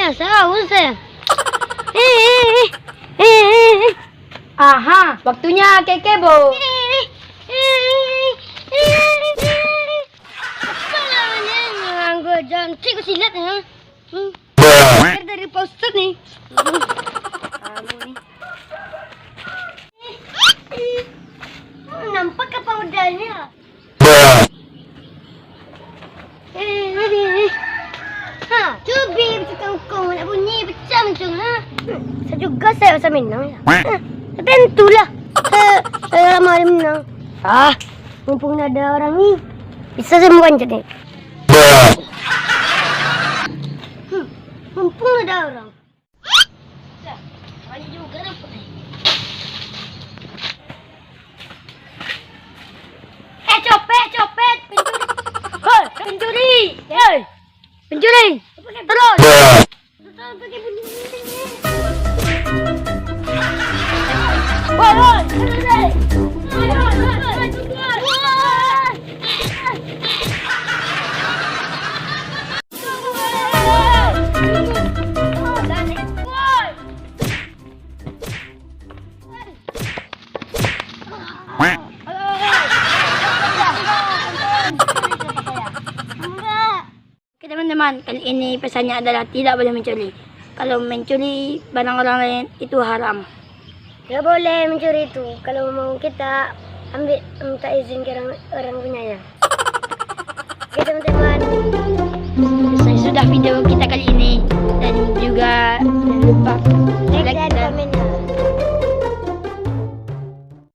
Saus saya. Aha, waktunya kekebo. Gue jangan cikgu silat ya. Dari Pak Ustadz nih. Nampak apa modalnya? Ha, cubi kangkung nak bunyi pecah macam ha. Saya juga saya rasa menang ya. Tentulah. Saya lama menang. Mumpung ada orang ni, bisa saya memanjat ni. Mumpung ada orang. Kali juga dapat ni. Copet, pencuri. Hei, pencuri. Terus. Terus pakai bunyi. Woi. Oke teman-teman, kali ini pesannya adalah tidak boleh mencuri. Kalau mencuri barang orang lain itu haram. Tidak boleh mencuri itu. Kalau mau kita minta izin ke orang punya ya. Oke teman-teman. Selesai sudah video kita kali ini dan juga jangan lupa Like dan komen ya.